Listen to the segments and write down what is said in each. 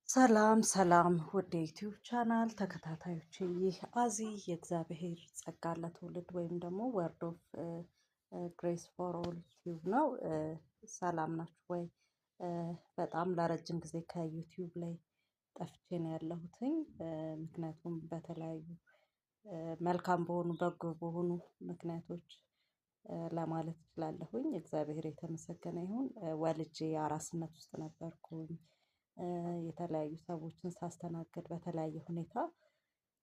ሰላም ሰላም ውድ የዩቲዩብ ቻናል ተከታታዮች፣ ይህ አዚ የእግዚአብሔር ጸጋ ለትውልድ ወይም ደግሞ ወርድ ኦፍ ግሬስ ፎር ኦል ዩቲዩብ ነው። ሰላም ናችሁ ወይ? በጣም ለረጅም ጊዜ ከዩቲዩብ ላይ ጠፍቼ ነው ያለሁትኝ። ምክንያቱም በተለያዩ መልካም በሆኑ በጎ በሆኑ ምክንያቶች ለማለት እችላለሁኝ። እግዚአብሔር የተመሰገነ ይሁን። ወልጄ አራስነት ውስጥ ነበርኩኝ። የተለያዩ ሰዎችን ሳስተናግድ በተለያየ ሁኔታ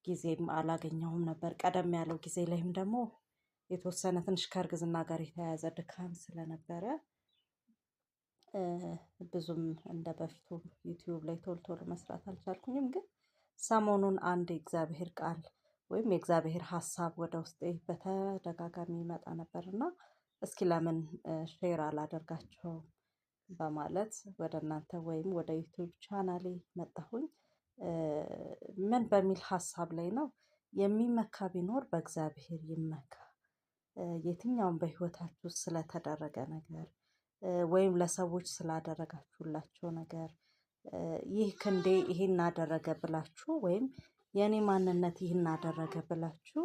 ጊዜም አላገኘሁም ነበር። ቀደም ያለው ጊዜ ላይም ደግሞ የተወሰነ ትንሽ ከእርግዝና ጋር የተያያዘ ድካም ስለነበረ ብዙም እንደ በፊቱ ዩቲዩብ ላይ ቶሎ ቶሎ መስራት አልቻልኩኝም። ግን ሰሞኑን አንድ የእግዚአብሔር ቃል ወይም የእግዚአብሔር ሀሳብ ወደ ውስጤ በተደጋጋሚ ይመጣ ነበር እና እስኪ ለምን ሼር አላደርጋቸውም በማለት ወደ እናንተ ወይም ወደ ዩቲዩብ ቻናሌ መጣሁኝ። ምን በሚል ሀሳብ ላይ ነው? የሚመካ ቢኖር በእግዚአብሔር ይመካ። የትኛውም በህይወታችሁ ስለተደረገ ነገር ወይም ለሰዎች ስላደረጋችሁላቸው ነገር ይህ ክንዴ ይሄን አደረገ ብላችሁ ወይም የኔ ማንነት ይህን አደረገ ብላችሁ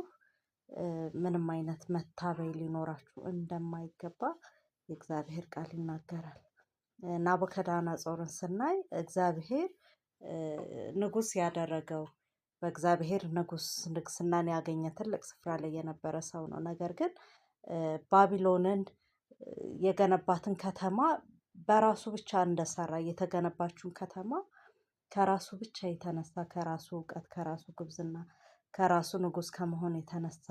ምንም አይነት መታበይ ሊኖራችሁ እንደማይገባ የእግዚአብሔር ቃል ይናገራል። ናቡከደነፆርን ስናይ እግዚአብሔር ንጉስ ያደረገው በእግዚአብሔር ንጉስ ንግስናን ያገኘ ትልቅ ስፍራ ላይ የነበረ ሰው ነው። ነገር ግን ባቢሎንን የገነባትን ከተማ በራሱ ብቻ እንደሰራ የተገነባችውን ከተማ ከራሱ ብቻ የተነሳ ከራሱ እውቀት ከራሱ ጉብዝና ከራሱ ንጉስ ከመሆን የተነሳ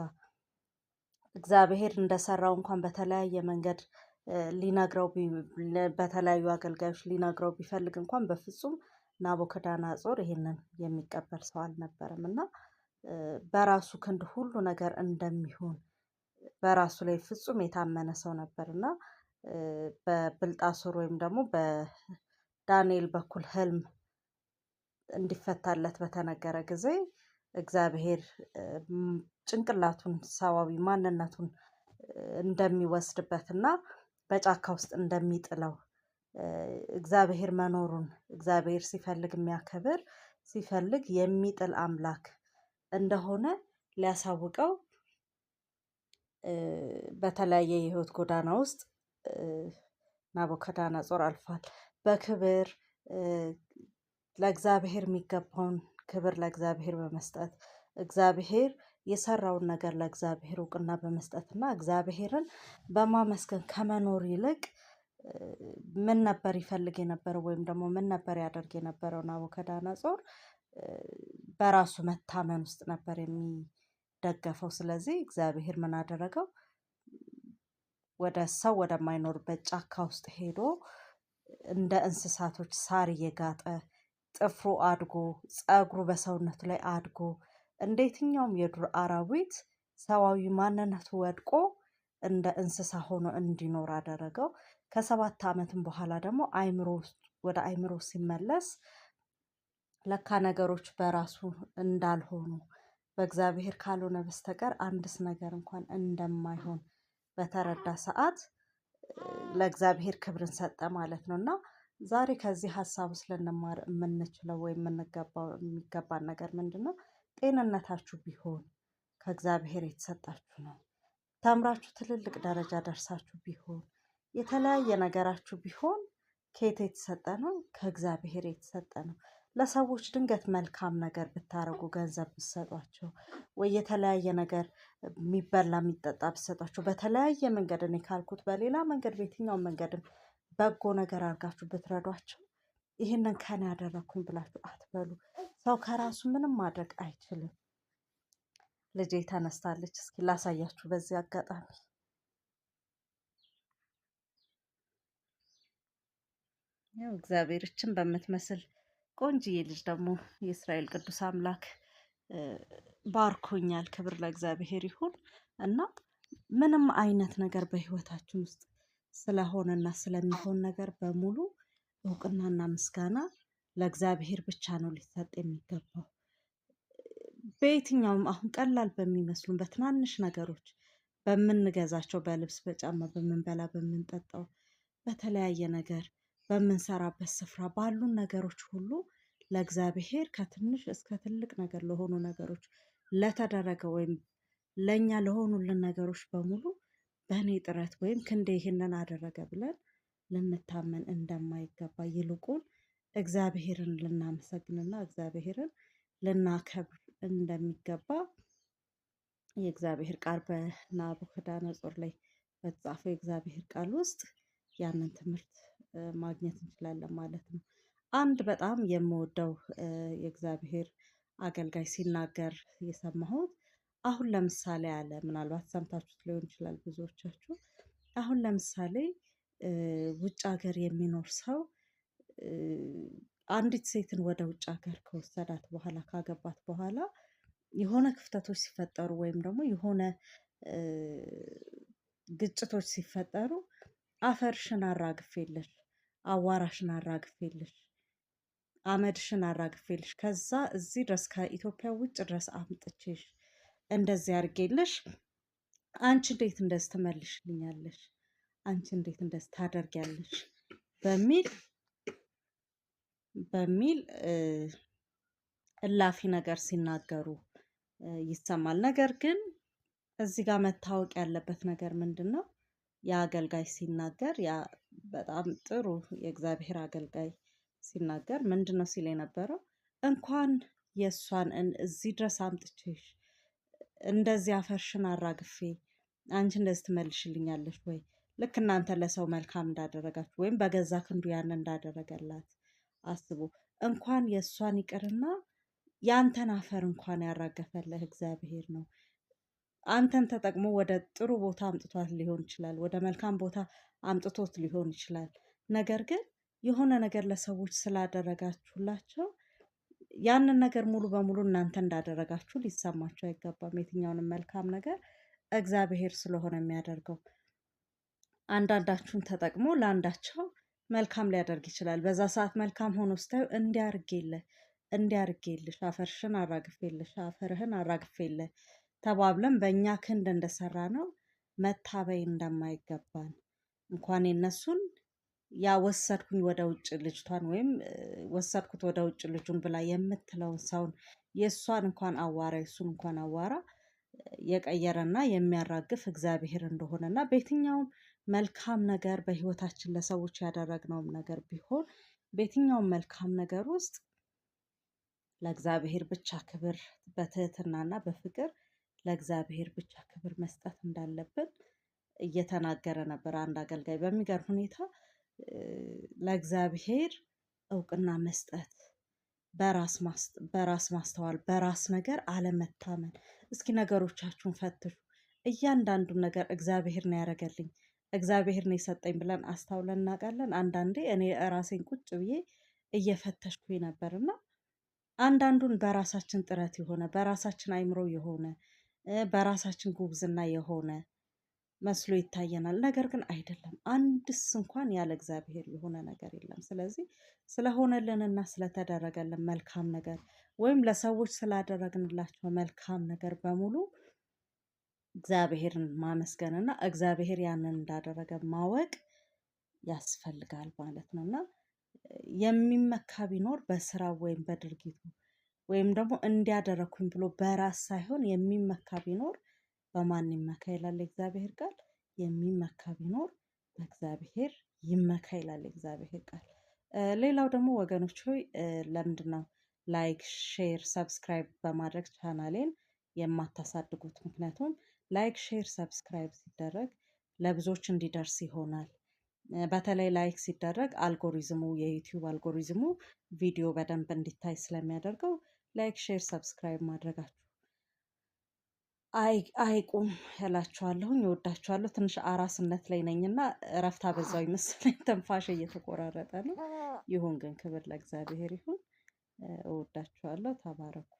እግዚአብሔር እንደሰራው እንኳን በተለያየ መንገድ ሊነግረው በተለያዩ አገልጋዮች ሊነግረው ቢፈልግ እንኳን በፍጹም ናቡከደነፆር ይሄንን የሚቀበል ሰው አልነበረም እና በራሱ ክንድ ሁሉ ነገር እንደሚሆን በራሱ ላይ ፍጹም የታመነ ሰው ነበርና በብልጣሶር ወይም ደግሞ በዳንኤል በኩል ህልም እንዲፈታለት በተነገረ ጊዜ እግዚአብሔር ጭንቅላቱን ሰዋዊ ማንነቱን እንደሚወስድበትና በጫካ ውስጥ እንደሚጥለው እግዚአብሔር መኖሩን እግዚአብሔር ሲፈልግ የሚያከብር ሲፈልግ የሚጥል አምላክ እንደሆነ ሊያሳውቀው በተለያየ የህይወት ጎዳና ውስጥ ናቡከደነፆር አልፏል። በክብር ለእግዚአብሔር የሚገባውን ክብር ለእግዚአብሔር በመስጠት እግዚአብሔር የሰራውን ነገር ለእግዚአብሔር እውቅና በመስጠትና እግዚአብሔርን በማመስገን ከመኖር ይልቅ ምን ነበር ይፈልግ የነበረው ወይም ደግሞ ምን ነበር ያደርግ የነበረው? ናቡከደነፆር በራሱ መታመን ውስጥ ነበር የሚደገፈው። ስለዚህ እግዚአብሔር ምን አደረገው? ወደ ሰው ወደማይኖርበት ጫካ ውስጥ ሄዶ እንደ እንስሳቶች ሳር እየጋጠ ጥፍሩ አድጎ ፀጉሩ በሰውነቱ ላይ አድጎ እንደ የትኛውም የዱር አራዊት ሰዋዊ ማንነቱ ወድቆ እንደ እንስሳ ሆኖ እንዲኖር አደረገው። ከ7 ዓመትም በኋላ ደግሞ ወደ አይምሮ ሲመለስ ለካ ነገሮች በራሱ እንዳልሆኑ በእግዚአብሔር ካልሆነ በስተቀር አንድስ ነገር እንኳን እንደማይሆን በተረዳ ሰዓት ለእግዚአብሔር ክብርን ሰጠ ማለት ነው። እና ዛሬ ከዚህ ሀሳብ ውስጥ ልንማር የምንችለው ወይም የሚገባን ነገር ምንድነው? ጤንነታችሁ ቢሆን ከእግዚአብሔር የተሰጣችሁ ነው። ተምራችሁ ትልልቅ ደረጃ ደርሳችሁ ቢሆን የተለያየ ነገራችሁ ቢሆን ከየት የተሰጠ ነው? ከእግዚአብሔር የተሰጠ ነው። ለሰዎች ድንገት መልካም ነገር ብታረጉ ገንዘብ ብትሰጧቸው ወይ የተለያየ ነገር የሚበላ የሚጠጣ ብትሰጧቸው በተለያየ መንገድ እኔ ካልኩት በሌላ መንገድ በየትኛውም መንገድም በጎ ነገር አድርጋችሁ ብትረዷቸው ይህንን ከኔ ያደረኩኝ ብላችሁ አትበሉ። ሰው ከራሱ ምንም ማድረግ አይችልም። ልጄ ተነስታለች። እስኪ ላሳያችሁ በዚህ አጋጣሚ ያው እግዚአብሔርችን በምትመስል ቆንጅዬ ልጅ ደግሞ የእስራኤል ቅዱስ አምላክ ባርኮኛል። ክብር ለእግዚአብሔር ይሁን። እና ምንም አይነት ነገር በህይወታችን ውስጥ ስለሆነና ስለሚሆን ነገር በሙሉ እውቅናና ምስጋና ለእግዚአብሔር ብቻ ነው ሊሰጥ የሚገባው። በየትኛውም አሁን ቀላል በሚመስሉን በትናንሽ ነገሮች በምንገዛቸው በልብስ በጫማ በምንበላ በምንጠጣው በተለያየ ነገር በምንሰራበት ስፍራ ባሉን ነገሮች ሁሉ ለእግዚአብሔር ከትንሽ እስከ ትልቅ ነገር ለሆኑ ነገሮች ለተደረገ ወይም ለእኛ ለሆኑልን ነገሮች በሙሉ በእኔ ጥረት ወይም ክንዴ ይህንን አደረገ ብለን ልንታመን እንደማይገባ ይልቁን እግዚአብሔርን ልናመሰግንና እግዚአብሔርን ልናከብር እንደሚገባ የእግዚአብሔር ቃል በናቡከደነፆር ላይ በተጻፈው የእግዚአብሔር ቃል ውስጥ ያንን ትምህርት ማግኘት እንችላለን ማለት ነው። አንድ በጣም የምወደው የእግዚአብሔር አገልጋይ ሲናገር የሰማሁት አሁን ለምሳሌ አለ፣ ምናልባት ሰምታችሁት ሊሆን ይችላል ብዙዎቻችሁ። አሁን ለምሳሌ ውጭ ሀገር የሚኖር ሰው አንዲት ሴትን ወደ ውጭ ሀገር ከወሰዳት በኋላ ካገባት በኋላ የሆነ ክፍተቶች ሲፈጠሩ ወይም ደግሞ የሆነ ግጭቶች ሲፈጠሩ አፈርሽን አራግፌልሽ፣ አዋራሽን አራግፌልሽ፣ አመድሽን አራግፌልሽ ከዛ እዚህ ድረስ ከኢትዮጵያ ውጭ ድረስ አምጥቼሽ እንደዚህ አድርጌልሽ አንቺ እንዴት እንደዚህ ትመልሽልኛለሽ? አንቺ እንዴት እንደዚህ ታደርጊያለሽ? በሚል እላፊ ነገር ሲናገሩ ይሰማል። ነገር ግን እዚህ ጋር መታወቅ ያለበት ነገር ምንድን ነው? የአገልጋይ ሲናገር ያ በጣም ጥሩ የእግዚአብሔር አገልጋይ ሲናገር ምንድን ነው ሲል የነበረው እንኳን የእሷን እዚህ ድረስ አምጥቼሽ እንደዚህ አፈርሽን አራግፌ አንቺ እንደዚህ ትመልሽልኛለሽ ወይ? ልክ እናንተ ለሰው መልካም እንዳደረጋችሁ ወይም በገዛ ክንዱ ያን እንዳደረገላት አስቡ። እንኳን የእሷን ይቅርና ያንተን አፈር እንኳን ያራገፈልህ እግዚአብሔር ነው። አንተን ተጠቅሞ ወደ ጥሩ ቦታ አምጥቷት ሊሆን ይችላል፣ ወደ መልካም ቦታ አምጥቶት ሊሆን ይችላል። ነገር ግን የሆነ ነገር ለሰዎች ስላደረጋችሁላቸው ያንን ነገር ሙሉ በሙሉ እናንተ እንዳደረጋችሁ ሊሰማቸው አይገባም። የትኛውንም መልካም ነገር እግዚአብሔር ስለሆነ የሚያደርገው አንዳንዳችሁን ተጠቅሞ ለአንዳቸው መልካም ሊያደርግ ይችላል። በዛ ሰዓት መልካም ሆኖ ስታዩ እንዲያርጌልሽ አፈርሽን አራግፌልሽ አፈርህን አራግፌልህ ተባብለን በእኛ ክንድ እንደሰራ ነው መታበይ እንደማይገባን እንኳን የነሱን ያ ወሰድኩኝ ወደ ውጭ ልጅቷን ወይም ወሰድኩት ወደ ውጭ ልጁን ብላ የምትለውን ሰውን የእሷን እንኳን አዋራ የእሱን እንኳን አዋራ የቀየረና የሚያራግፍ እግዚአብሔር እንደሆነና በየትኛውም መልካም ነገር በህይወታችን ለሰዎች ያደረግነውም ነገር ቢሆን በየትኛውም መልካም ነገር ውስጥ ለእግዚአብሔር ብቻ ክብር በትህትናና በፍቅር ለእግዚአብሔር ብቻ ክብር መስጠት እንዳለብን እየተናገረ ነበር አንድ አገልጋይ። በሚገርም ሁኔታ ለእግዚአብሔር እውቅና መስጠት፣ በራስ ማስተዋል፣ በራስ ነገር አለመታመን። እስኪ ነገሮቻችሁን ፈትሹ። እያንዳንዱን ነገር እግዚአብሔር ነው ያደረገልኝ፣ እግዚአብሔር ነው የሰጠኝ ብለን አስተውለን እናውቃለን? አንዳንዴ እኔ ራሴን ቁጭ ብዬ እየፈተሽኩኝ ነበርና አንዳንዱን በራሳችን ጥረት የሆነ በራሳችን አይምሮ የሆነ በራሳችን ጉብዝና የሆነ መስሎ ይታየናል። ነገር ግን አይደለም። አንድስ እንኳን ያለ እግዚአብሔር የሆነ ነገር የለም። ስለዚህ ስለሆነልንና ስለተደረገልን መልካም ነገር ወይም ለሰዎች ስላደረግንላቸው መልካም ነገር በሙሉ እግዚአብሔርን ማመስገንና እግዚአብሔር ያንን እንዳደረገ ማወቅ ያስፈልጋል ማለት ነው። እና የሚመካ ቢኖር በስራው ወይም በድርጊቱ ወይም ደግሞ እንዲያደረኩኝ ብሎ በራስ ሳይሆን የሚመካ ቢኖር በማን ይመካ ይላል እግዚአብሔር ቃል? የሚመካ ቢኖር በእግዚአብሔር ይመካ ይላል እግዚአብሔር ቃል። ሌላው ደግሞ ወገኖች ሆይ ለምንድን ነው ላይክ፣ ሼር፣ ሰብስክራይብ በማድረግ ቻናሌን የማታሳድጉት? ምክንያቱም ላይክ፣ ሼር፣ ሰብስክራይብ ሲደረግ ለብዙዎች እንዲደርስ ይሆናል። በተለይ ላይክ ሲደረግ አልጎሪዝሙ የዩቲዩብ አልጎሪዝሙ ቪዲዮ በደንብ እንዲታይ ስለሚያደርገው ላይክ፣ ሼር፣ ሰብስክራይብ ማድረጋችሁ አይቁም እላችኋለሁኝ። እወዳችኋለሁ። ትንሽ አራስነት ላይ ነኝና እረፍት አበዛው ይመስለኝ፣ ትንፋሽ እየተቆራረጠ ነው። ይሁን ግን ክብር ለእግዚአብሔር ይሁን። እወዳችኋለሁ። ተባረኩ።